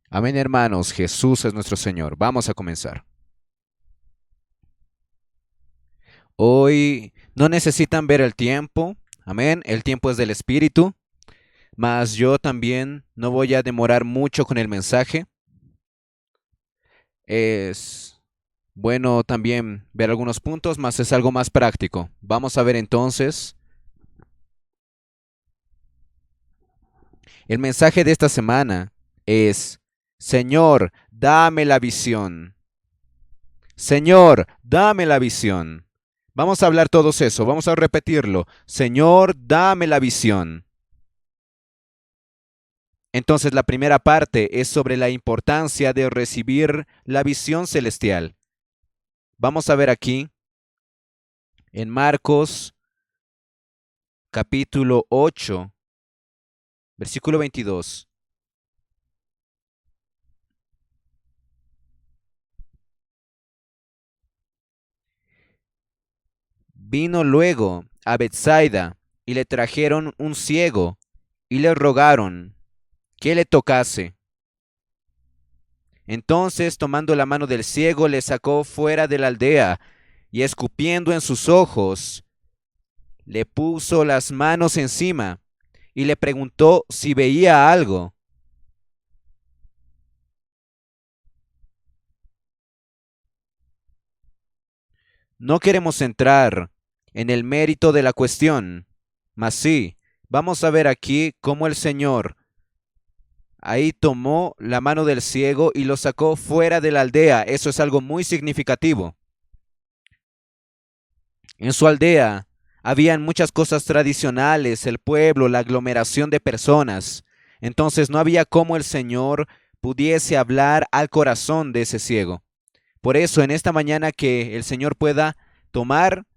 Amén, hermanos. Jesús es nuestro Señor. Vamos a comenzar. Hoy no necesitan ver el tiempo. Amén. El tiempo es del Espíritu. Mas yo también no voy a demorar mucho con el mensaje. Es bueno también ver algunos puntos, mas es algo más práctico. Vamos a ver entonces. El mensaje de esta semana es: Señor, dame la visión. Señor, dame la visión. Vamos a hablar todos eso, vamos a repetirlo. Señor, dame la visión. Entonces la primera parte es sobre la importancia de recibir la visión celestial. Vamos a ver aquí en Marcos capítulo 8, versículo 22. Vino luego a Bethsaida y le trajeron un ciego y le rogaron que le tocase. Entonces, tomando la mano del ciego, le sacó fuera de la aldea y escupiendo en sus ojos, le puso las manos encima y le preguntó si veía algo. No queremos entrar en el mérito de la cuestión, mas sí, vamos a ver aquí cómo el Señor ahí tomó la mano del ciego y lo sacó fuera de la aldea. Eso es algo muy significativo. En su aldea habían muchas cosas tradicionales, el pueblo, la aglomeración de personas. Entonces no había cómo el Señor pudiese hablar al corazón de ese ciego. Por eso en esta mañana que el Señor pueda tomar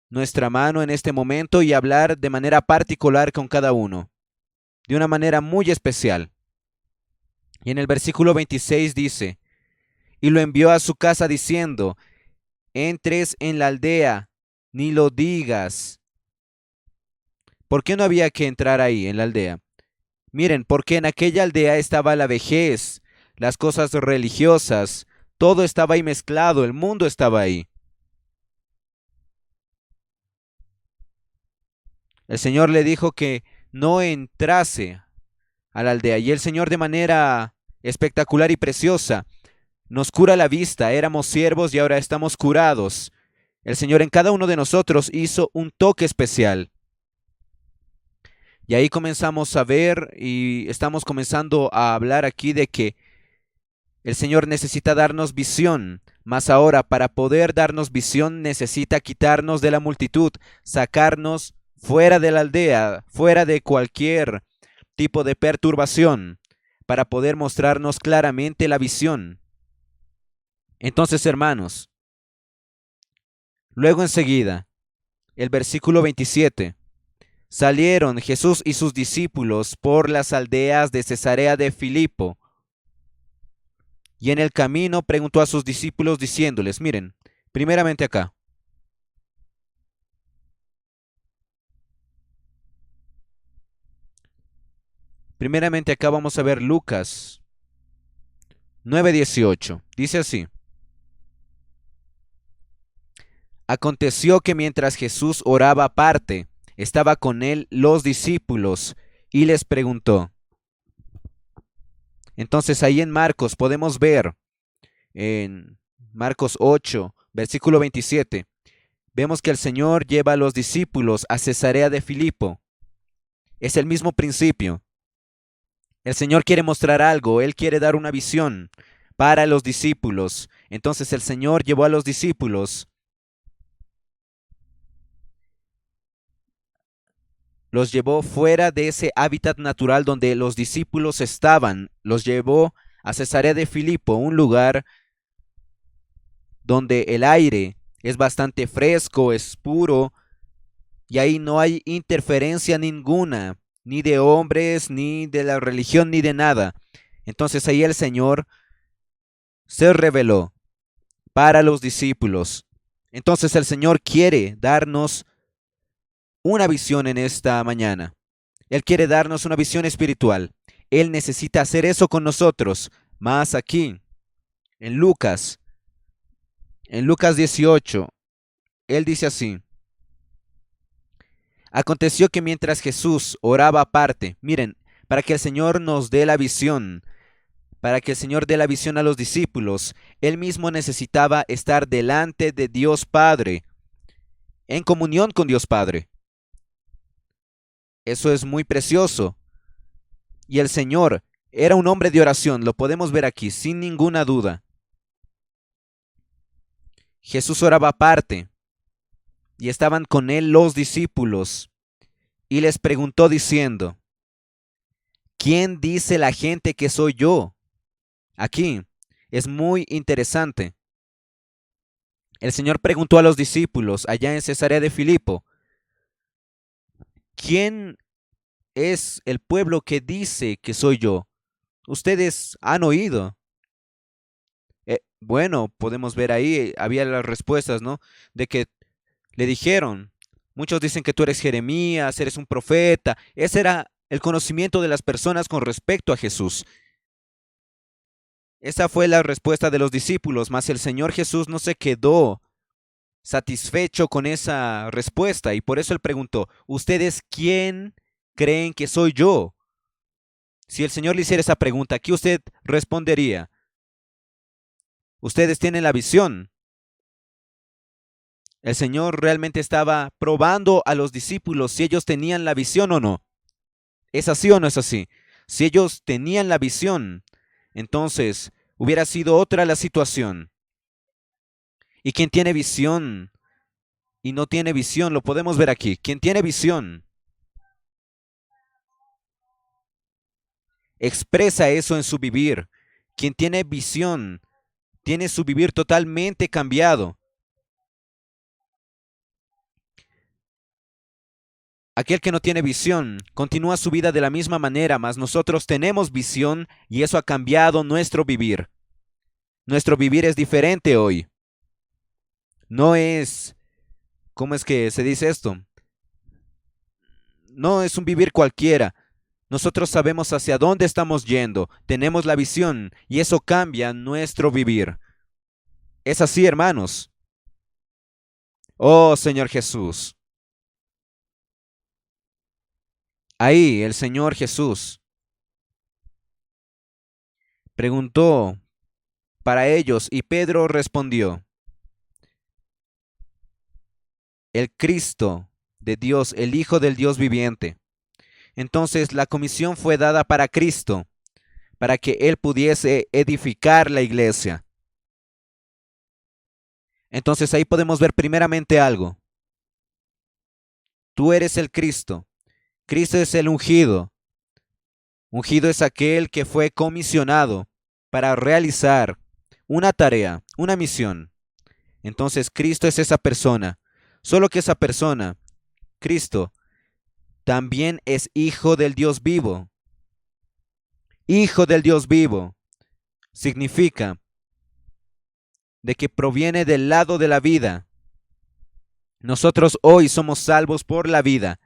nuestra mano en este momento y hablar de manera particular con cada uno, de una manera muy especial. Y en el versículo 26 dice, y lo envió a su casa diciendo, entres en la aldea, ni lo digas. ¿Por qué no había que entrar ahí, en la aldea? Miren, porque en aquella aldea estaba la vejez, las cosas religiosas, todo estaba ahí mezclado, el mundo estaba ahí. El Señor le dijo que no entrase a la aldea y el Señor de manera espectacular y preciosa nos cura la vista, éramos siervos y ahora estamos curados. El Señor en cada uno de nosotros hizo un toque especial. Y ahí comenzamos a ver y estamos comenzando a hablar aquí de que el Señor necesita darnos visión, mas ahora para poder darnos visión necesita quitarnos de la multitud, sacarnos fuera de la aldea, fuera de cualquier tipo de perturbación, para poder mostrarnos claramente la visión. Entonces, hermanos, luego enseguida, el versículo 27. Salieron Jesús y sus discípulos por las aldeas de Cesarea de Filipo, y en el camino preguntó a sus discípulos diciéndoles, miren, primeramente acá, vamos a ver Lucas 9:18. Dice así, aconteció que mientras Jesús oraba aparte, estaba con él los discípulos y les preguntó. Entonces ahí en Marcos podemos ver, en Marcos 8, versículo 27, vemos que el Señor lleva a los discípulos a Cesarea de Filipo. Es el mismo principio. El Señor quiere mostrar algo, Él quiere dar una visión para los discípulos. Entonces el Señor llevó a los discípulos, los llevó fuera de ese hábitat natural donde los discípulos estaban, los llevó a Cesarea de Filipo, un lugar donde el aire es bastante fresco, es puro, y ahí no hay interferencia ninguna, ni de hombres, ni de la religión, ni de nada. Entonces ahí el Señor se reveló para los discípulos. Entonces el Señor quiere darnos una visión en esta mañana. Él quiere darnos una visión espiritual. Él necesita hacer eso con nosotros. Más aquí, en Lucas 18, Él dice así. Aconteció que mientras Jesús oraba aparte, miren, para que el Señor nos dé la visión, para que el Señor dé la visión a los discípulos, Él mismo necesitaba estar delante de Dios Padre, en comunión con Dios Padre. Eso es muy precioso. Y el Señor era un hombre de oración, lo podemos ver aquí, sin ninguna duda. Jesús oraba aparte, y estaban con él los discípulos, y les preguntó diciendo, ¿quién dice la gente que soy yo? Aquí es muy interesante. El Señor preguntó a los discípulos allá en Cesarea de Filipo, ¿quién es el pueblo que dice que soy yo? Ustedes han oído. Bueno, podemos ver ahí, había las respuestas, ¿no? De que le dijeron, muchos dicen que tú eres Jeremías, eres un profeta. Ese era el conocimiento de las personas con respecto a Jesús. Esa fue la respuesta de los discípulos, mas el Señor Jesús no se quedó satisfecho con esa respuesta y por eso él preguntó, ¿ustedes quién creen que soy yo? Si el Señor le hiciera esa pregunta, ¿qué usted respondería? Ustedes tienen la visión. El Señor realmente estaba probando a los discípulos si ellos tenían la visión o no. ¿Es así o no es así? Si ellos tenían la visión, entonces hubiera sido otra la situación. Y quien tiene visión y no tiene visión, lo podemos ver aquí. Quien tiene visión expresa eso en su vivir. Quien tiene visión tiene su vivir totalmente cambiado. Aquel que no tiene visión continúa su vida de la misma manera, mas nosotros tenemos visión y eso ha cambiado nuestro vivir. Nuestro vivir es diferente hoy. No es, ¿cómo es que se dice esto? No es un vivir cualquiera. Nosotros sabemos hacia dónde estamos yendo, tenemos la visión y eso cambia nuestro vivir. Es así, hermanos. Oh, Señor Jesús. Ahí el Señor Jesús preguntó para ellos y Pedro respondió, el Cristo de Dios, el Hijo del Dios viviente. Entonces la comisión fue dada para Cristo, para que Él pudiese edificar la iglesia. Entonces ahí podemos ver primeramente algo. Tú eres el Cristo. Cristo es el ungido. Ungido es aquel que fue comisionado para realizar una tarea, una misión. Entonces Cristo es esa persona. Solo que esa persona, Cristo, también es hijo del Dios vivo. Hijo del Dios vivo significa de que proviene del lado de la vida. Nosotros hoy somos salvos por la vida.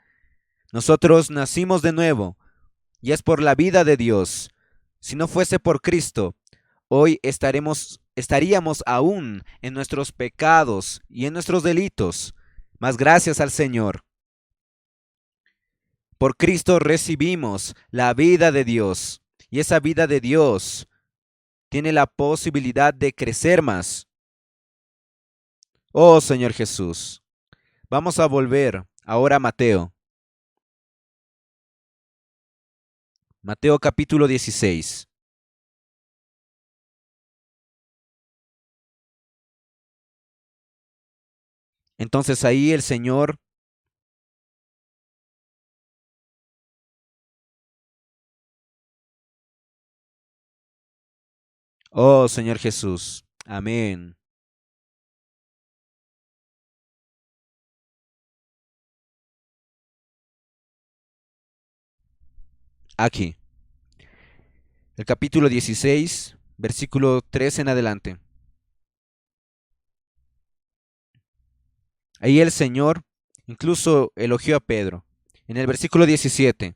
Nosotros nacimos de nuevo y es por la vida de Dios. Si no fuese por Cristo, hoy estaríamos aún en nuestros pecados y en nuestros delitos. Mas gracias al Señor. Por Cristo recibimos la vida de Dios y esa vida de Dios tiene la posibilidad de crecer más. Oh Señor Jesús, vamos a volver ahora a Mateo. Mateo capítulo 16. Entonces ahí el Señor oh Señor Jesús, amén. Aquí, el capítulo 16, versículo 3 en adelante. Ahí el Señor incluso elogió a Pedro. En el versículo 17,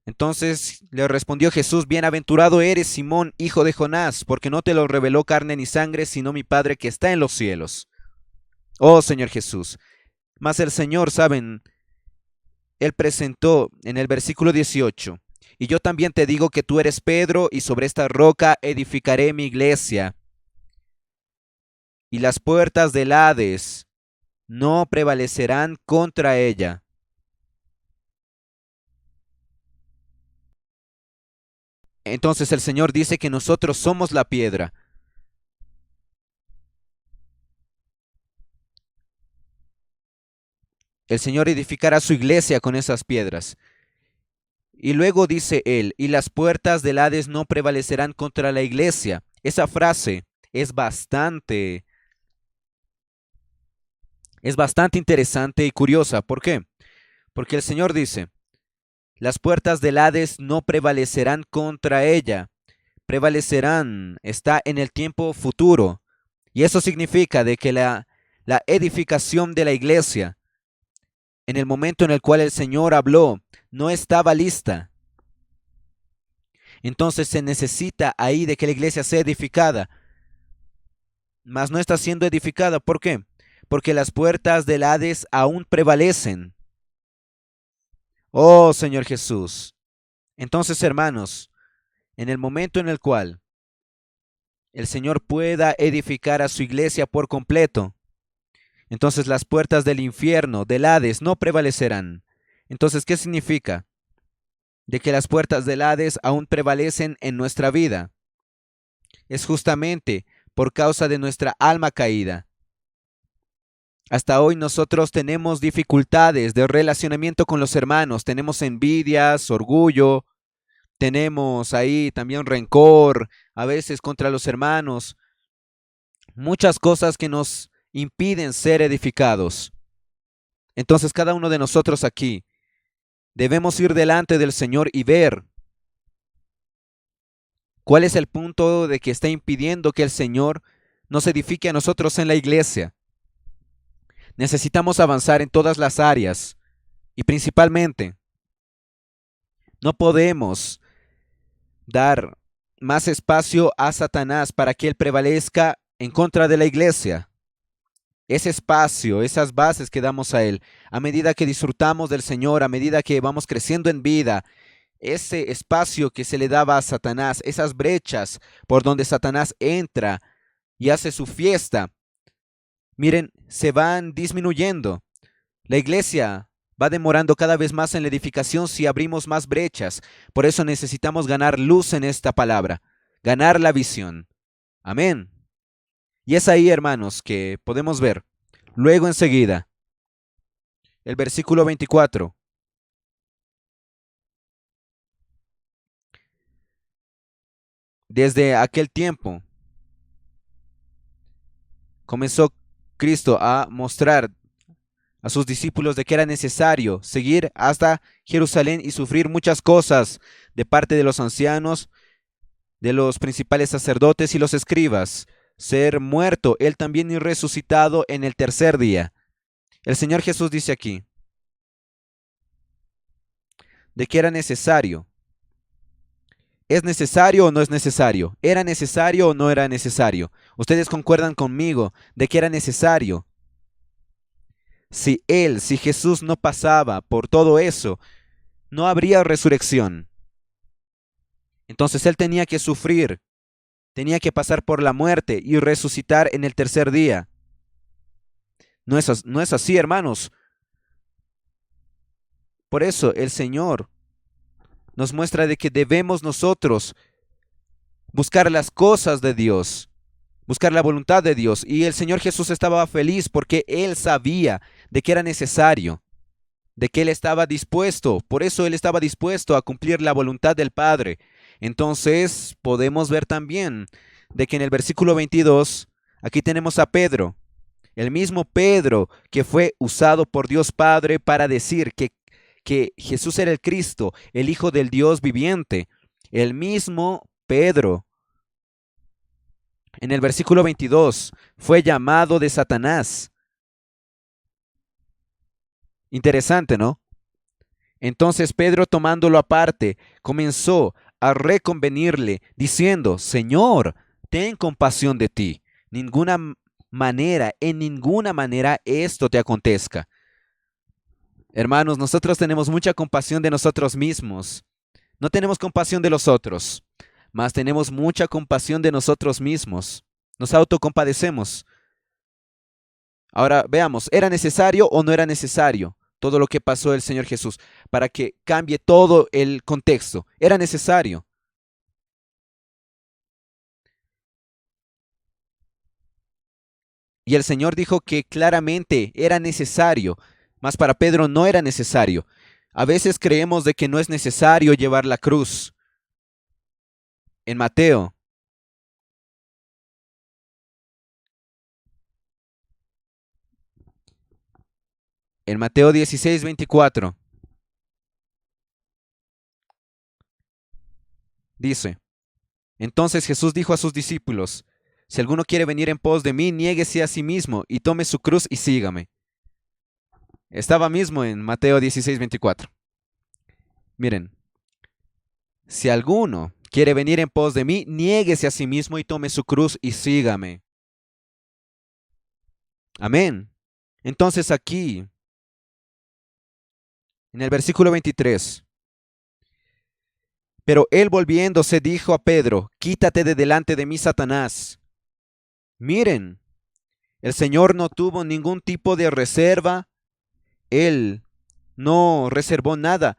Entonces le respondió Jesús: bienaventurado eres, Simón, hijo de Jonás, porque no te lo reveló carne ni sangre, sino mi Padre que está en los cielos. Oh Señor Jesús. Mas el Señor, saben, Él presentó en el versículo 18: y yo también te digo que tú eres Pedro, y sobre esta roca edificaré mi iglesia, y las puertas del Hades no prevalecerán contra ella. Entonces el Señor dice que nosotros somos la piedra. El Señor edificará su iglesia con esas piedras. Y luego dice Él: y las puertas del Hades no prevalecerán contra la iglesia. Esa frase es bastante interesante y curiosa. ¿Por qué? Porque el Señor dice: las puertas del Hades no prevalecerán contra ella. Prevalecerán, está en el tiempo futuro. Y eso significa de que la edificación de la iglesia, en el momento en el cual el Señor habló, no estaba lista. Entonces se necesita ahí de que la iglesia sea edificada. Mas no está siendo edificada. ¿Por qué? Porque las puertas del Hades aún prevalecen. Oh Señor Jesús. Entonces, hermanos, en el momento en el cual el Señor pueda edificar a su iglesia por completo, entonces las puertas del infierno, del Hades, no prevalecerán. Entonces, ¿qué significa? De que las puertas del Hades aún prevalecen en nuestra vida. Es justamente por causa de nuestra alma caída. Hasta hoy nosotros tenemos dificultades de relacionamiento con los hermanos, tenemos envidias, orgullo, tenemos ahí también rencor, a veces contra los hermanos, muchas cosas que nos impiden ser edificados. Entonces cada uno de nosotros aquí debemos ir delante del Señor y ver cuál es el punto de que está impidiendo que el Señor nos edifique a nosotros en la iglesia. Necesitamos avanzar en todas las áreas y principalmente no podemos dar más espacio a Satanás para que él prevalezca en contra de la iglesia. Ese espacio, esas bases que damos a él, a medida que disfrutamos del Señor, a medida que vamos creciendo en vida, ese espacio que se le daba a Satanás, esas brechas por donde Satanás entra y hace su fiesta, miren, se van disminuyendo. La iglesia va demorando cada vez más en la edificación si abrimos más brechas. Por eso necesitamos ganar luz en esta palabra, ganar la visión. Amén. Y es ahí, hermanos, que podemos ver. Luego enseguida, el versículo 24. Desde aquel tiempo comenzó Cristo a mostrar a sus discípulos de que era necesario seguir hasta Jerusalén y sufrir muchas cosas de parte de los ancianos, de los principales sacerdotes y los escribas, ser muerto él también y resucitado en el tercer día. El Señor Jesús dice aquí de que era necesario. ¿Es necesario o no es necesario? ¿Era necesario o no era necesario? Ustedes concuerdan conmigo de que era necesario. Si Jesús no pasaba por todo eso, no habría resurrección. Entonces él tenía que sufrir, tenía que pasar por la muerte y resucitar en el tercer día. No es así, hermanos. Por eso el Señor nos muestra de que debemos nosotros buscar las cosas de Dios, buscar la voluntad de Dios. Y el Señor Jesús estaba feliz porque Él sabía de que era necesario, de que Él estaba dispuesto. Por eso Él estaba dispuesto a cumplir la voluntad del Padre. Entonces podemos ver también de que en el versículo 22, aquí tenemos a Pedro, el mismo Pedro que fue usado por Dios Padre para decir que Jesús era el Cristo, el Hijo del Dios viviente. El mismo Pedro, en el versículo 22, fue llamado de Satanás. Interesante, ¿no? Entonces Pedro, tomándolo aparte, comenzó a reconvenirle, diciendo, Señor, ten compasión de ti. En ninguna manera esto te acontezca. Hermanos, nosotros tenemos mucha compasión de nosotros mismos. No tenemos compasión de los otros, mas tenemos mucha compasión de nosotros mismos. Nos autocompadecemos. Ahora veamos, ¿era necesario o no era necesario todo lo que pasó el Señor Jesús para que cambie todo el contexto? Era necesario. Y el Señor dijo que claramente era necesario, mas para Pedro no era necesario. A veces creemos de que no es necesario llevar la cruz. En Mateo, en Mateo 16:24, dice, entonces Jesús dijo a sus discípulos, si alguno quiere venir en pos de mí, niéguese a sí mismo y tome su cruz y sígame. Estaba mismo en Mateo 16:24. Miren, si alguno quiere venir en pos de mí, niéguese a sí mismo y tome su cruz y sígame. Amén. Entonces aquí, en el versículo 23, pero él volviéndose dijo a Pedro, quítate de delante de mí, Satanás. Miren, el Señor no tuvo ningún tipo de reserva, él no reservó nada,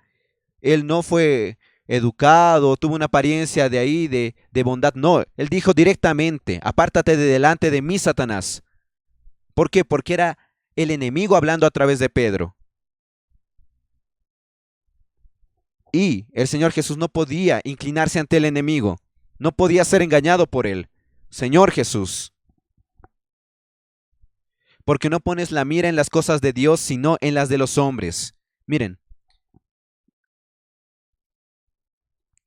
él no fue educado, tuvo una apariencia de ahí de bondad, no, él dijo directamente, apártate de delante de mí, Satanás. ¿Por qué? Porque era el enemigo hablando a través de Pedro. Y el Señor Jesús no podía inclinarse ante el enemigo, no podía ser engañado por él. Señor Jesús, porque no pones la mira en las cosas de Dios, sino en las de los hombres. Miren,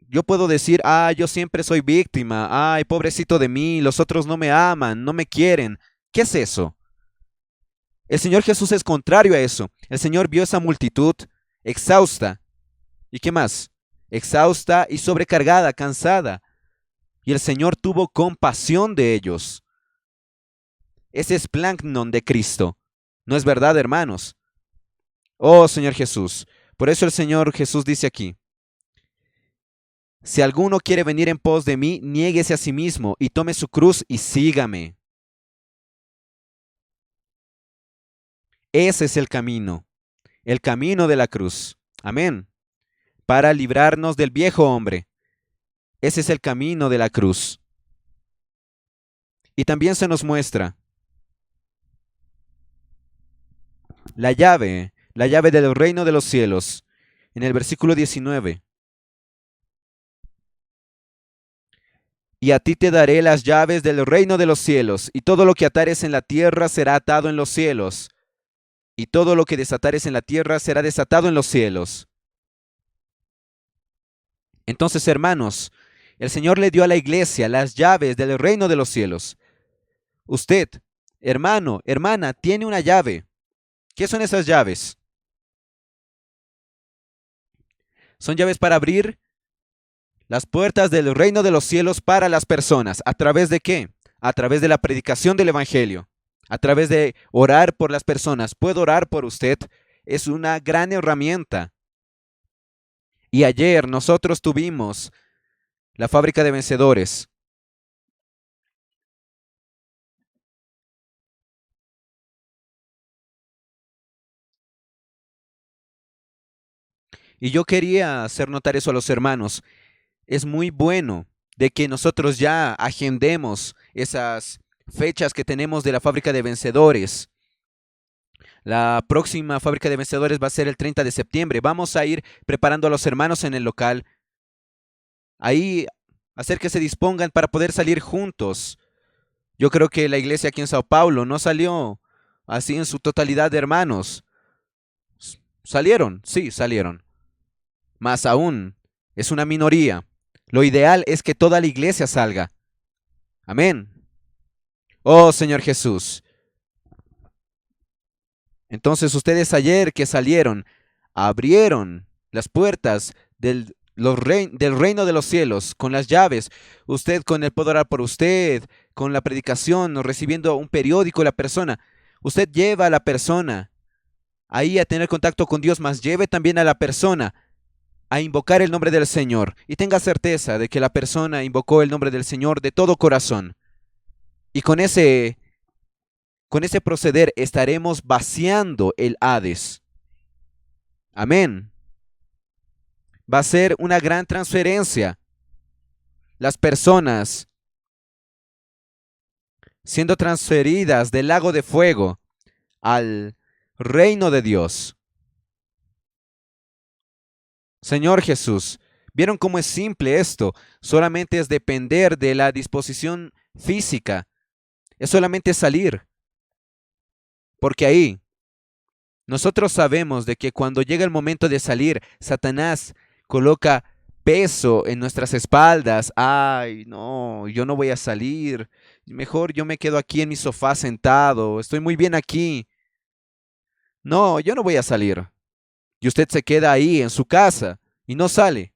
yo puedo decir, yo siempre soy víctima, ay, pobrecito de mí, los otros no me aman, no me quieren. ¿Qué es eso? El Señor Jesús es contrario a eso. El Señor vio esa multitud exhausta. ¿Y qué más? Exhausta y sobrecargada, cansada. Y el Señor tuvo compasión de ellos. Ese es plancton de Cristo. ¿No es verdad, hermanos? Oh, Señor Jesús. Por eso el Señor Jesús dice aquí, si alguno quiere venir en pos de mí, niéguese a sí mismo y tome su cruz y sígame. Ese es el camino de la cruz. Amén. Para librarnos del viejo hombre. Ese es el camino de la cruz. Y también se nos muestra la llave del reino de los cielos, en el versículo 19. Y a ti te daré las llaves del reino de los cielos, y todo lo que atares en la tierra será atado en los cielos, y todo lo que desatares en la tierra será desatado en los cielos. Entonces, hermanos, el Señor le dio a la iglesia las llaves del reino de los cielos. Usted, hermano, hermana, tiene una llave. ¿Qué son esas llaves? Son llaves para abrir las puertas del reino de los cielos para las personas. ¿A través de qué? A través de la predicación del Evangelio. A través de orar por las personas. Puedo orar por usted. Es una gran herramienta. Y ayer nosotros tuvimos la fábrica de vencedores. Y yo quería hacer notar eso a los hermanos. Es muy bueno de que nosotros ya agendemos esas fechas que tenemos de la fábrica de vencedores. La próxima fábrica de vencedores va a ser el 30 de septiembre. Vamos a ir preparando a los hermanos en el local. Ahí hacer que se dispongan para poder salir juntos. Yo creo que la iglesia aquí en Sao Paulo no salió así en su totalidad de hermanos. ¿Salieron? Sí, salieron. Más aún, es una minoría. Lo ideal es que toda la iglesia salga. Amén. Oh Señor Jesús. Entonces ustedes ayer que salieron, abrieron las puertas del reino de los cielos, con las llaves. Usted con él puede orar por usted, con la predicación o recibiendo un periódico de la persona. Usted lleva a la persona ahí a tener contacto con Dios, más lleve también a la persona a invocar el nombre del Señor. Y tenga certeza de que la persona invocó el nombre del Señor de todo corazón. Y con ese proceder estaremos vaciando el Hades. Amén. Va a ser una gran transferencia. Las personas siendo transferidas del lago de fuego al reino de Dios. Señor Jesús, ¿vieron cómo es simple esto? Solamente es depender de la disposición física. Es solamente salir. Porque ahí nosotros sabemos de que cuando llega el momento de salir, Satanás coloca peso en nuestras espaldas. Ay, no, yo no voy a salir. Mejor yo me quedo aquí en mi sofá sentado. Estoy muy bien aquí. No, yo no voy a salir. Y usted se queda ahí en su casa y no sale.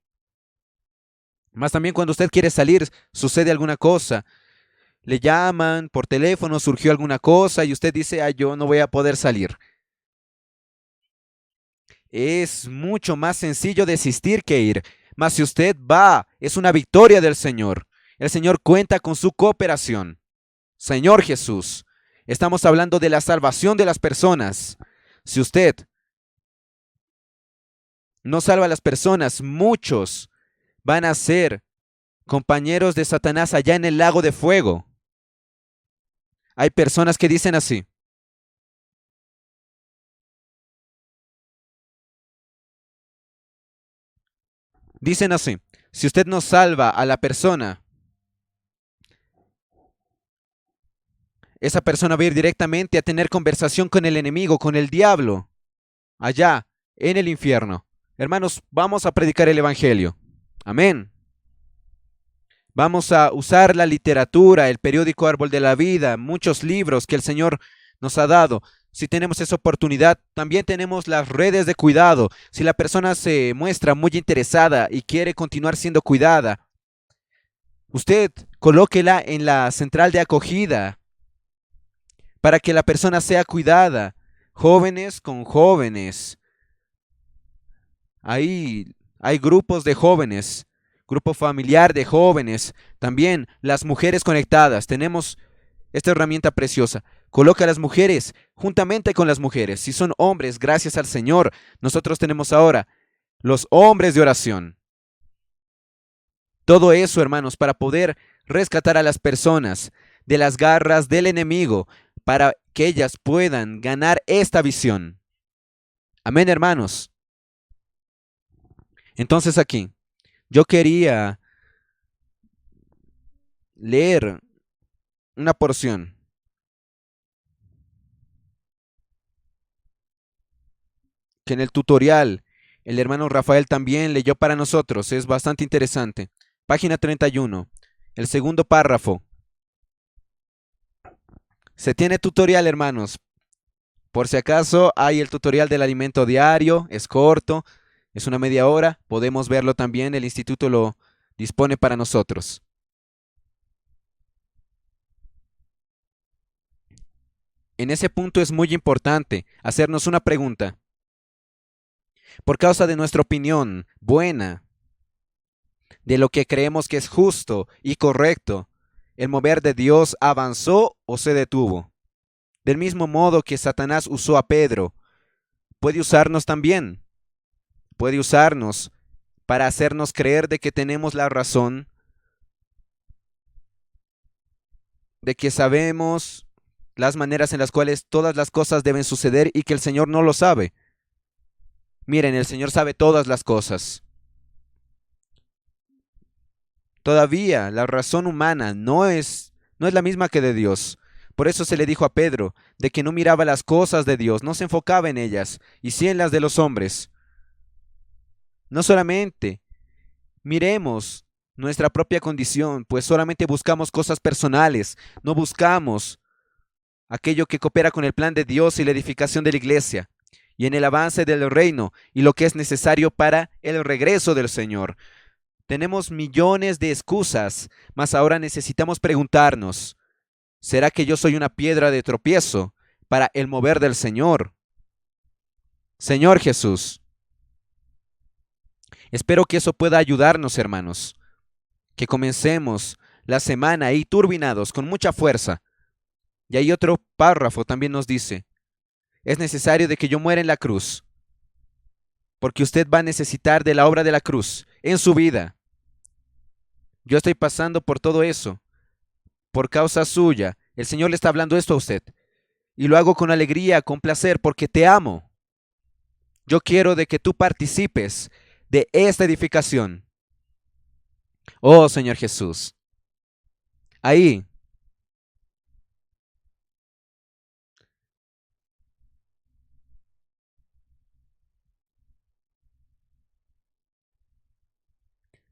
Más también cuando usted quiere salir, sucede alguna cosa. Le llaman por teléfono, surgió alguna cosa y usted dice, ah, yo no voy a poder salir. Es mucho más sencillo desistir que ir. Mas si usted va, es una victoria del Señor. El Señor cuenta con su cooperación. Señor Jesús, estamos hablando de la salvación de las personas. Si usted no salva a las personas, muchos van a ser compañeros de Satanás allá en el lago de fuego. Hay personas que dicen así: dicen así, si usted no salva a la persona, esa persona va a ir directamente a tener conversación con el enemigo, con el diablo, allá en el infierno. Hermanos, vamos a predicar el evangelio. Amén. Vamos a usar la literatura, el periódico Árbol de la Vida, muchos libros que el Señor nos ha dado. Si tenemos esa oportunidad, también tenemos las redes de cuidado. Si la persona se muestra muy interesada y quiere continuar siendo cuidada, usted colóquela en la central de acogida para que la persona sea cuidada. Jóvenes con jóvenes. Ahí hay grupos de jóvenes, grupo familiar de jóvenes. También las mujeres conectadas. Tenemos esta herramienta preciosa. Coloca a las mujeres juntamente con las mujeres. Si son hombres, gracias al Señor, nosotros tenemos ahora los hombres de oración. Todo eso, hermanos, para poder rescatar a las personas de las garras del enemigo, para que ellas puedan ganar esta visión. Amén, hermanos. Entonces aquí, yo quería leer una porción que en el tutorial el hermano Rafael también leyó para nosotros. Es bastante interesante. Página 31, el segundo párrafo. Se tiene tutorial, hermanos. Por si acaso hay el tutorial del alimento diario, es corto, es una media hora. Podemos verlo también, el instituto lo dispone para nosotros. En ese punto es muy importante hacernos una pregunta. Por causa de nuestra opinión buena, de lo que creemos que es justo y correcto, ¿el mover de Dios avanzó o se detuvo? Del mismo modo que Satanás usó a Pedro, puede usarnos también. Puede usarnos para hacernos creer de que tenemos la razón, de que sabemos las maneras en las cuales todas las cosas deben suceder y que el Señor no lo sabe. Miren, el Señor sabe todas las cosas. Todavía la razón humana no es la misma que de Dios. Por eso se le dijo a Pedro de que no miraba las cosas de Dios, no se enfocaba en ellas, y sí en las de los hombres. No solamente miremos nuestra propia condición, pues solamente buscamos cosas personales, no buscamos aquello que coopera con el plan de Dios y la edificación de la iglesia. y en el avance del reino y lo que es necesario para el regreso del Señor. Tenemos millones de excusas, mas ahora necesitamos preguntarnos, ¿será que yo soy una piedra de tropiezo para el mover del Señor? Señor Jesús, espero que eso pueda ayudarnos, hermanos, que comencemos la semana ahí turbinados con mucha fuerza. Y ahí otro párrafo también nos dice, es necesario de que yo muera en la cruz, porque usted va a necesitar de la obra de la cruz en su vida. Yo estoy pasando por todo eso, por causa suya. El Señor le está hablando esto a usted. Y lo hago con alegría, con placer, porque te amo. Yo quiero de que tú participes de esta edificación. Oh, Señor Jesús. Ahí,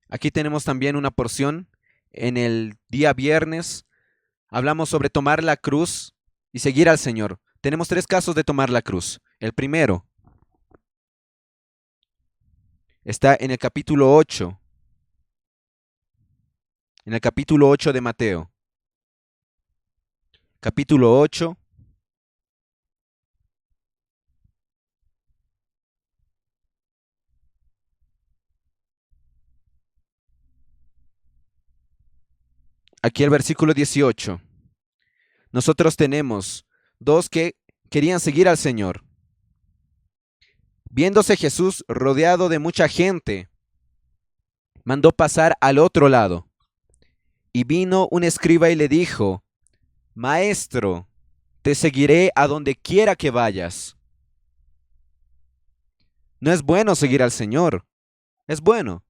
aquí tenemos también una porción. En el día viernes hablamos sobre tomar la cruz y seguir al Señor. Tenemos 3 casos de tomar la cruz. El primero está en el capítulo 8. En el capítulo 8 de Mateo. Capítulo 8. Aquí el versículo 18. Nosotros tenemos 2 que querían seguir al Señor. Viéndose Jesús rodeado de mucha gente, mandó pasar al otro lado. Y vino un escriba y le dijo, Maestro, te seguiré a donde quiera que vayas. No es bueno seguir al Señor, es bueno.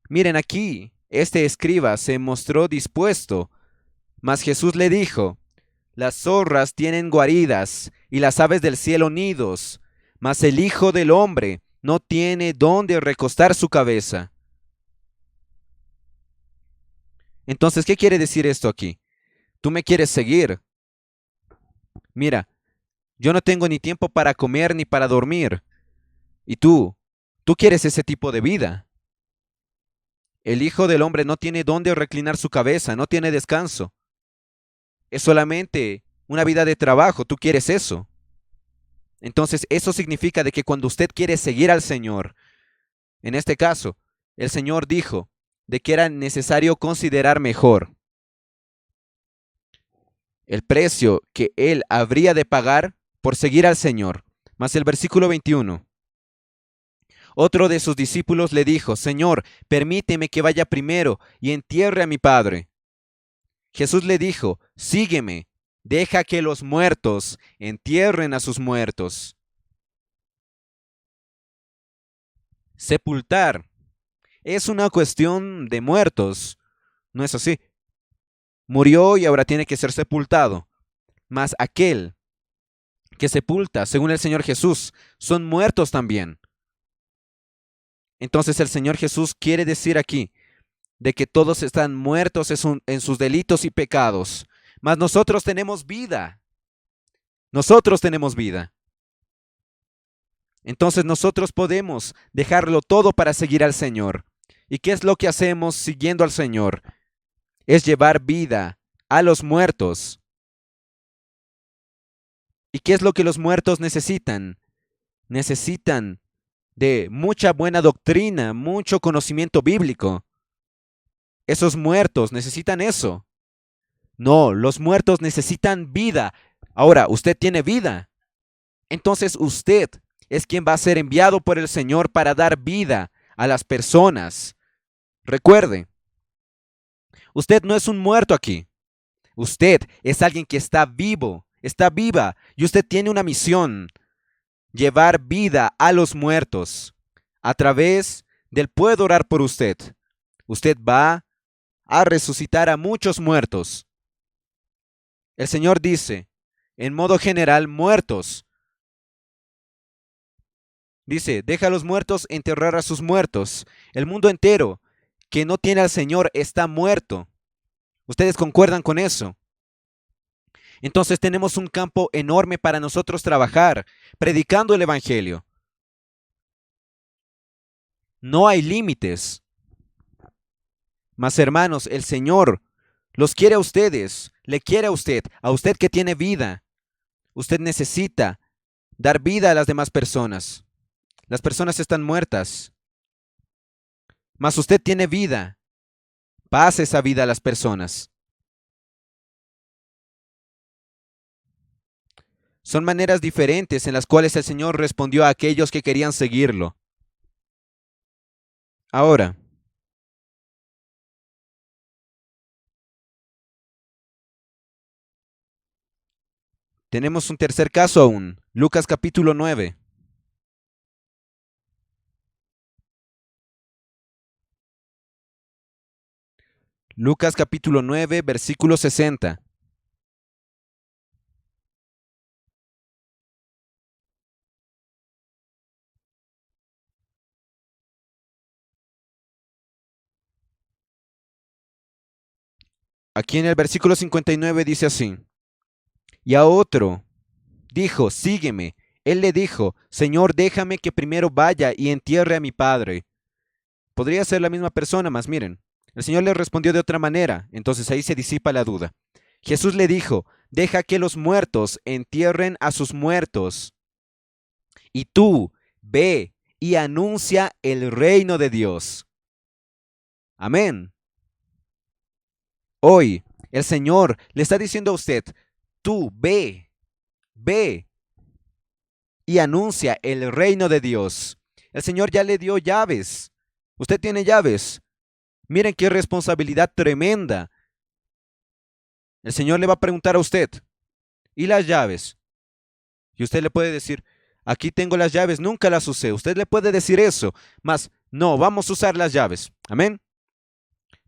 Miren aquí, este escriba se mostró dispuesto, mas Jesús le dijo, las zorras tienen guaridas y las aves del cielo nidos, mas el Hijo del Hombre no tiene dónde recostar su cabeza. Entonces, ¿qué quiere decir esto aquí? Tú me quieres seguir. Mira, yo no tengo ni tiempo para comer ni para dormir. Y tú quieres ese tipo de vida. El Hijo del Hombre no tiene dónde reclinar su cabeza, no tiene descanso. Es solamente una vida de trabajo, tú quieres eso. Entonces, eso significa de que cuando usted quiere seguir al Señor, en este caso, el Señor dijo de que era necesario considerar mejor el precio que él habría de pagar por seguir al Señor. Mas el versículo 21. Otro de sus discípulos le dijo, Señor, permíteme que vaya primero y entierre a mi padre. Jesús le dijo, sígueme, deja que los muertos entierren a sus muertos. Sepultar es una cuestión de muertos, ¿no es así? Murió y ahora tiene que ser sepultado. Mas aquel que sepulta, según el Señor Jesús, son muertos también. Entonces el Señor Jesús quiere decir aquí de que todos están muertos en sus delitos y pecados, mas nosotros tenemos vida. Nosotros tenemos vida. Entonces nosotros podemos dejarlo todo para seguir al Señor. ¿Y qué es lo que hacemos siguiendo al Señor? Es llevar vida a los muertos. ¿Y qué es lo que los muertos necesitan? Necesitan de mucha buena doctrina, mucho conocimiento bíblico. Esos muertos necesitan eso. No, los muertos necesitan vida. Ahora, usted tiene vida. Entonces usted es quien va a ser enviado por el Señor para dar vida a las personas. Recuerde, usted no es un muerto aquí. Usted es alguien que está vivo, está viva, y usted tiene una misión: llevar vida a los muertos. A través del puedo orar por usted. Usted va a resucitar a muchos muertos. El Señor dice, en modo general, muertos. Dice, deja a los muertos enterrar a sus muertos. El mundo entero que no tiene al Señor está muerto. ¿Ustedes concuerdan con eso? Entonces tenemos un campo enorme para nosotros trabajar, predicando el Evangelio. No hay límites. Mas hermanos, el Señor los quiere a ustedes, le quiere a usted que tiene vida. Usted necesita dar vida a las demás personas. Las personas están muertas, mas usted tiene vida. Pase esa vida a las personas. Son maneras diferentes en las cuales el Señor respondió a aquellos que querían seguirlo. Ahora, tenemos un tercer caso aún. Lucas capítulo 9. Lucas capítulo 9, versículo 60. Aquí en el versículo 59 dice así: y a otro dijo, sígueme. Él le dijo, Señor, déjame que primero vaya y entierre a mi padre. Podría ser la misma persona, mas miren, el Señor le respondió de otra manera, entonces ahí se disipa la duda. Jesús le dijo, deja que los muertos entierren a sus muertos, y tú ve y anuncia el reino de Dios. Amén. Hoy el Señor le está diciendo a usted, tú ve y anuncia el reino de Dios. El Señor ya le dio llaves. Usted tiene llaves. Miren qué responsabilidad tremenda. El Señor le va a preguntar a usted, ¿y las llaves? Y usted le puede decir, aquí tengo las llaves, nunca las usé. Usted le puede decir eso, mas no, vamos a usar las llaves. Amén.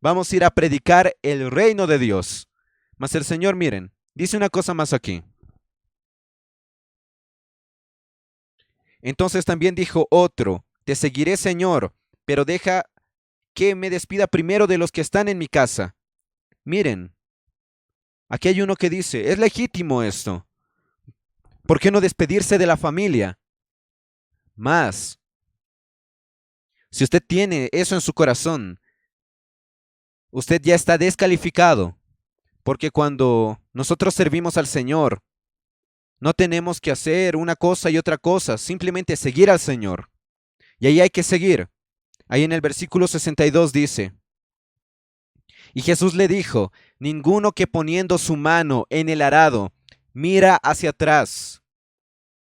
Vamos a ir a predicar el reino de Dios. Mas el Señor, miren, dice una cosa más aquí. Entonces también dijo otro, te seguiré, Señor, pero deja que me despida primero de los que están en mi casa. Miren, aquí hay uno que dice, es legítimo esto. ¿Por qué no despedirse de la familia? Más, si usted tiene eso en su corazón, usted ya está descalificado, porque cuando nosotros servimos al Señor, no tenemos que hacer una cosa y otra cosa, simplemente seguir al Señor. Y ahí hay que seguir. Ahí en el versículo 62 dice, y Jesús le dijo, ninguno que poniendo su mano en el arado mira hacia atrás,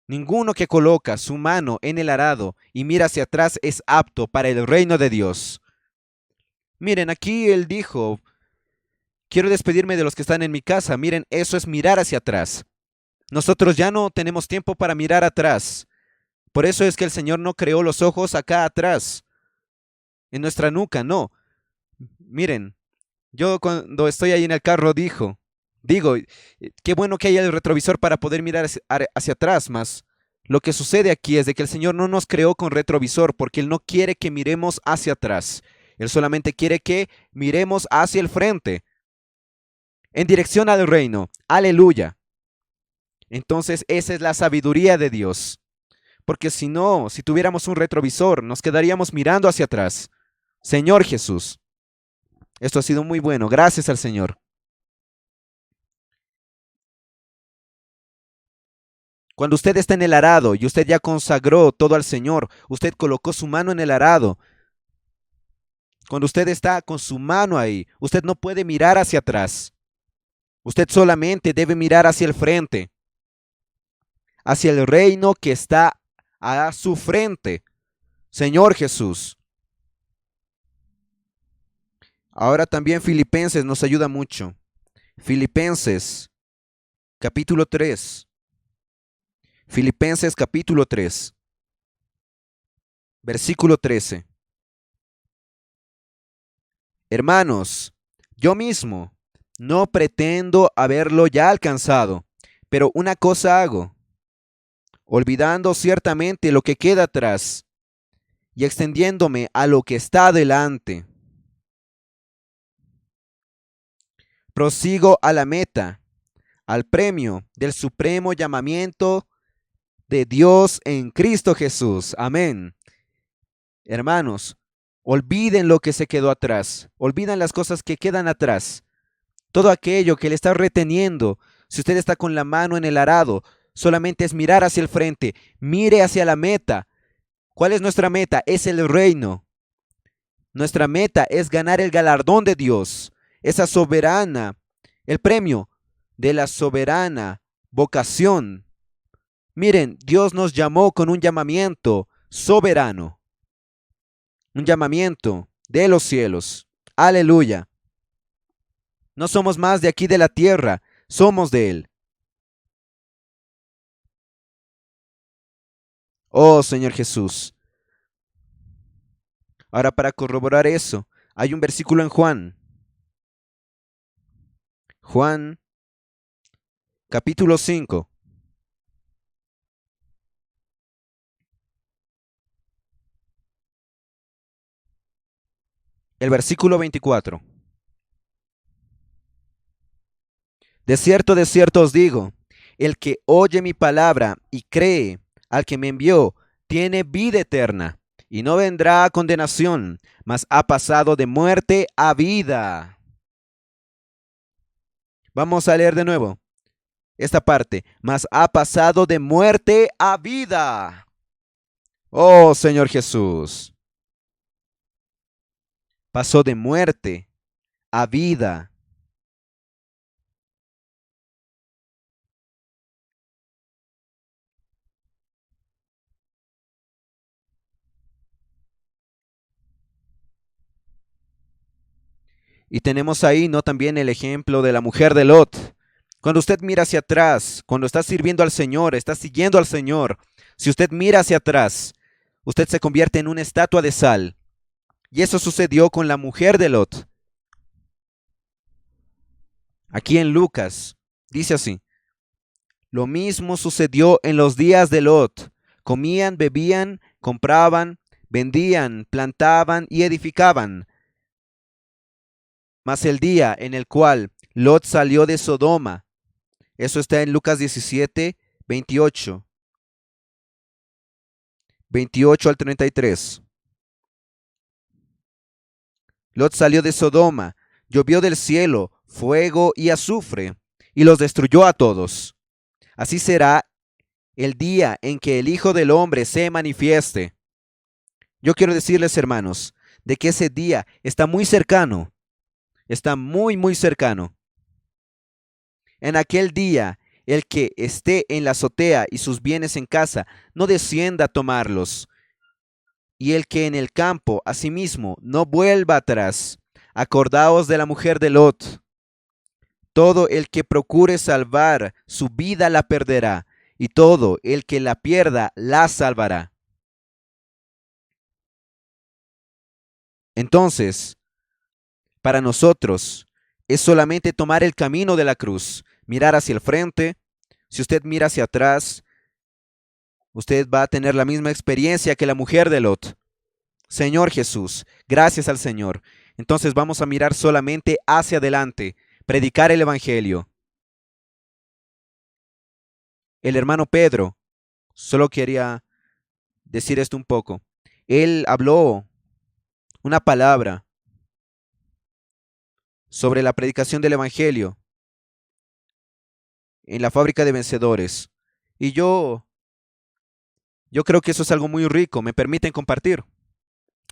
ninguno que coloca su mano en el arado y mira hacia atrás es apto para el reino de Dios. Miren, aquí él dijo, quiero despedirme de los que están en mi casa. Miren, eso es mirar hacia atrás. Nosotros ya no tenemos tiempo para mirar atrás. Por eso es que el Señor no creó los ojos acá atrás, en nuestra nuca, no. Miren, yo cuando estoy ahí en el carro digo, qué bueno que haya el retrovisor para poder mirar hacia atrás, mas lo que sucede aquí es de que el Señor no nos creó con retrovisor porque Él no quiere que miremos hacia atrás. Él solamente quiere que miremos hacia el frente, en dirección al reino. Aleluya. Entonces esa es la sabiduría de Dios. Porque si no, si tuviéramos un retrovisor, nos quedaríamos mirando hacia atrás. Señor Jesús, esto ha sido muy bueno. Gracias al Señor. Cuando usted está en el arado y usted ya consagró todo al Señor, usted colocó su mano en el arado. Cuando usted está con su mano ahí, usted no puede mirar hacia atrás. Usted solamente debe mirar hacia el frente, hacia el reino que está a su frente. Señor Jesús. Ahora también Filipenses nos ayuda mucho. Filipenses, capítulo 3. Filipenses, capítulo 3, versículo 13. Hermanos, yo mismo no pretendo haberlo ya alcanzado, pero una cosa hago, olvidando ciertamente lo que queda atrás y extendiéndome a lo que está adelante. Prosigo a la meta, al premio del supremo llamamiento de Dios en Cristo Jesús. Amén. Hermanos, olviden lo que se quedó atrás. Olviden las cosas que quedan atrás. Todo aquello que le está reteniendo. Si usted está con la mano en el arado, solamente es mirar hacia el frente. Mire hacia la meta. ¿Cuál es nuestra meta? Es el reino. Nuestra meta es ganar el galardón de Dios. Esa soberana, el premio de la soberana vocación. Miren, Dios nos llamó con un llamamiento soberano. Un llamamiento de los cielos. Aleluya. No somos más de aquí de la tierra, somos de Él. Oh Señor Jesús. Ahora para corroborar eso, hay un versículo en Juan. Juan capítulo 5. El versículo 24. De cierto os digo, el que oye mi palabra y cree al que me envió, tiene vida eterna, y no vendrá a condenación, mas ha pasado de muerte a vida. Vamos a leer de nuevo esta parte, mas ha pasado de muerte a vida. Oh Señor Jesús, pasó de muerte a vida. Y tenemos ahí, ¿no? También el ejemplo de la mujer de Lot. Cuando usted mira hacia atrás, cuando está sirviendo al Señor, está siguiendo al Señor, si usted mira hacia atrás, usted se convierte en una estatua de sal. Y eso sucedió con la mujer de Lot. Aquí en Lucas, dice así: lo mismo sucedió en los días de Lot. Comían, bebían, compraban, vendían, plantaban y edificaban. Mas el día en el cual Lot salió de Sodoma, eso está en Lucas 17, 28. 28 al 33. Lot salió de Sodoma, llovió del cielo fuego y azufre, y los destruyó a todos. Así será el día en que el Hijo del Hombre se manifieste. Yo quiero decirles, hermanos, de que ese día está muy cercano. Está muy, muy cercano. En aquel día, el que esté en la azotea y sus bienes en casa, no descienda a tomarlos. Y el que en el campo, asimismo, no vuelva atrás. Acordaos de la mujer de Lot. Todo el que procure salvar su vida la perderá, y todo el que la pierda la salvará. Entonces, para nosotros es solamente tomar el camino de la cruz, mirar hacia el frente. Si usted mira hacia atrás, usted va a tener la misma experiencia que la mujer de Lot. Señor Jesús, gracias al Señor. Entonces vamos a mirar solamente hacia adelante, predicar el Evangelio. El hermano Pedro, solo quería decir esto un poco. Él habló una palabra sobre la predicación del Evangelio en la fábrica de vencedores. Y yo creo que eso es algo muy rico. ¿Me permiten compartir?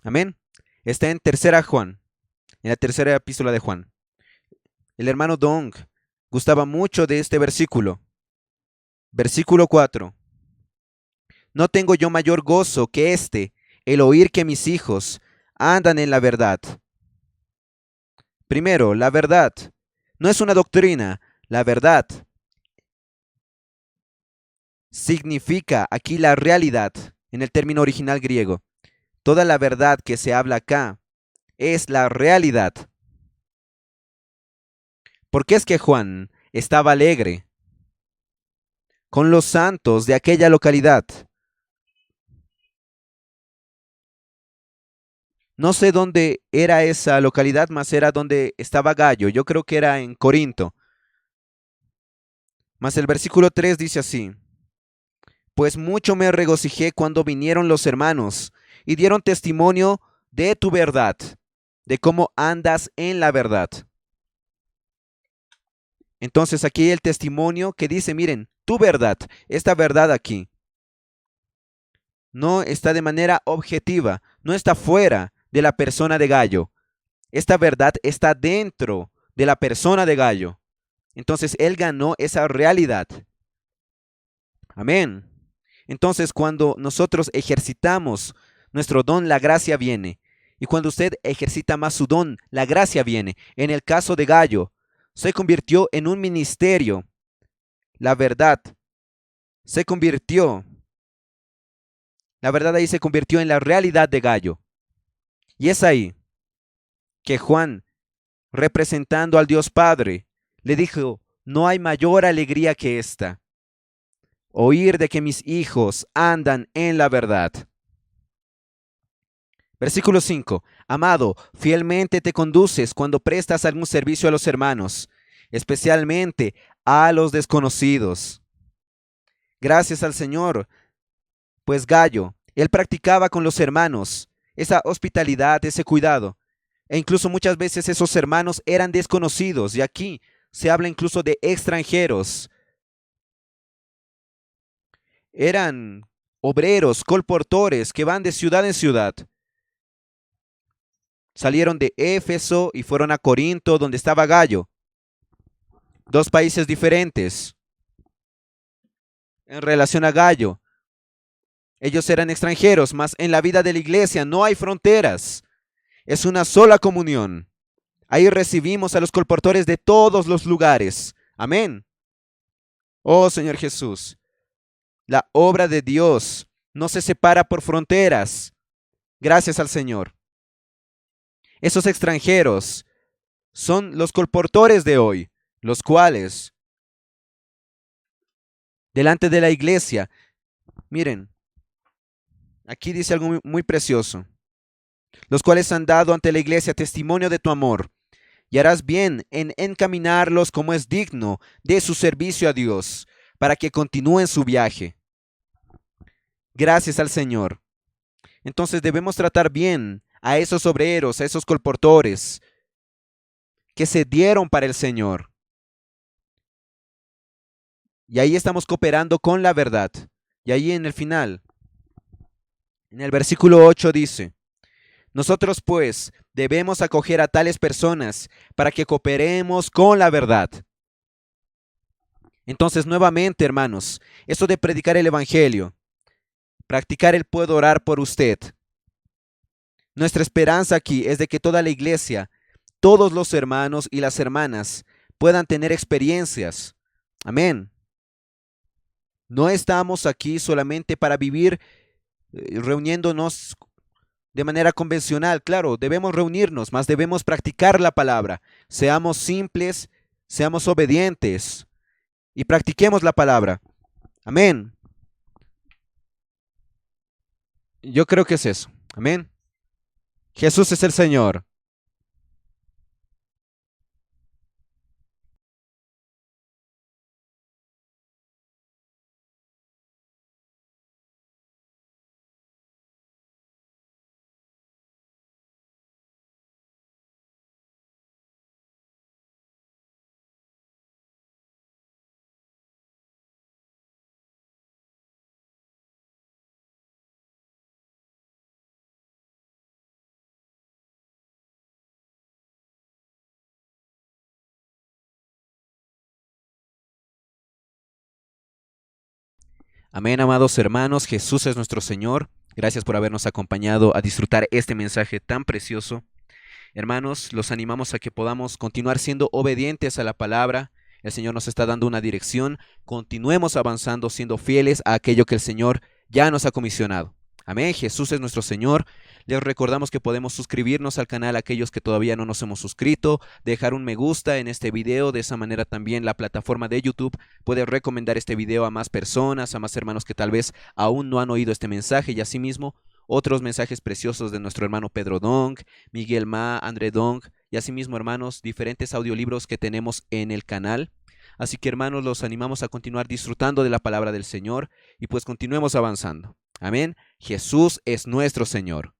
Amén. Está en tercera Juan, en la tercera epístola de Juan. El hermano Dong gustaba mucho de este versículo. Versículo 4. No tengo yo mayor gozo que este, el oír que mis hijos andan en la verdad. Primero, la verdad. No es una doctrina. La verdad significa aquí la realidad, en el término original griego. Toda la verdad que se habla acá es la realidad. ¿Por qué es que Juan estaba alegre con los santos de aquella localidad? No sé dónde era esa localidad, mas era donde estaba Gallo. Yo creo que era en Corinto. Mas el versículo 3 dice así: pues mucho me regocijé cuando vinieron los hermanos y dieron testimonio de tu verdad, de cómo andas en la verdad. Entonces aquí hay el testimonio que dice, miren, tu verdad, esta verdad aquí, no está de manera objetiva, no está fuera de la persona de Gayo. Esta verdad está dentro de la persona de Gayo. Entonces él ganó esa realidad. Amén. Entonces cuando nosotros ejercitamos nuestro don, la gracia viene. Y cuando usted ejercita más su don, la gracia viene. En el caso de Gayo, se convirtió en un ministerio. La verdad se convirtió. La verdad ahí se convirtió en la realidad de Gayo. Y es ahí que Juan, representando al Dios Padre, le dijo, no hay mayor alegría que esta, oír de que mis hijos andan en la verdad. Versículo 5. Amado, fielmente te conduces cuando prestas algún servicio a los hermanos, especialmente a los desconocidos. Gracias al Señor, pues Gayo, él practicaba con los hermanos esa hospitalidad, ese cuidado. E incluso muchas veces esos hermanos eran desconocidos, y aquí se habla incluso de extranjeros. Eran obreros, colportores que van de ciudad en ciudad. Salieron de Éfeso y fueron a Corinto, donde estaba Gayo. Dos países diferentes. En relación a Gayo, ellos eran extranjeros, mas en la vida de la iglesia no hay fronteras. Es una sola comunión. Ahí recibimos a los colportores de todos los lugares. Amén. Oh Señor Jesús, la obra de Dios no se separa por fronteras. Gracias al Señor. Esos extranjeros son los colportores de hoy, los cuales, delante de la iglesia, miren, aquí dice algo muy precioso, los cuales han dado ante la iglesia testimonio de tu amor, y harás bien en encaminarlos como es digno de su servicio a Dios, para que continúen su viaje. Gracias al Señor. Entonces debemos tratar bien a esos obreros, a esos colportores que se dieron para el Señor. Y ahí estamos cooperando con la verdad. Y ahí en el final, en el versículo 8 dice, nosotros pues debemos acoger a tales personas para que cooperemos con la verdad. Entonces nuevamente, hermanos, esto de predicar el evangelio, practicar el puedo orar por usted. Nuestra esperanza aquí es de que toda la iglesia, todos los hermanos y las hermanas puedan tener experiencias. Amén. No estamos aquí solamente para vivir reuniéndonos de manera convencional. Claro, debemos reunirnos, mas debemos practicar la palabra. Seamos simples, seamos obedientes y practiquemos la palabra. Amén. Yo creo que es eso. Amén. Jesús es el Señor. Amén, amados hermanos. Jesús es nuestro Señor. Gracias por habernos acompañado a disfrutar este mensaje tan precioso. Hermanos, los animamos a que podamos continuar siendo obedientes a la palabra. El Señor nos está dando una dirección. Continuemos avanzando, siendo fieles a aquello que el Señor ya nos ha comisionado. Amén. Jesús es nuestro Señor. Les recordamos que podemos suscribirnos al canal a aquellos que todavía no nos hemos suscrito, dejar un me gusta en este video. De esa manera también la plataforma de YouTube puede recomendar este video a más personas, a más hermanos que tal vez aún no han oído este mensaje, y asimismo otros mensajes preciosos de nuestro hermano Pedro Dong, Miguel Ma, André Dong, y asimismo, hermanos, diferentes audiolibros que tenemos en el canal. Así que hermanos, los animamos a continuar disfrutando de la palabra del Señor y pues continuemos avanzando. Amén. Jesús es nuestro Señor.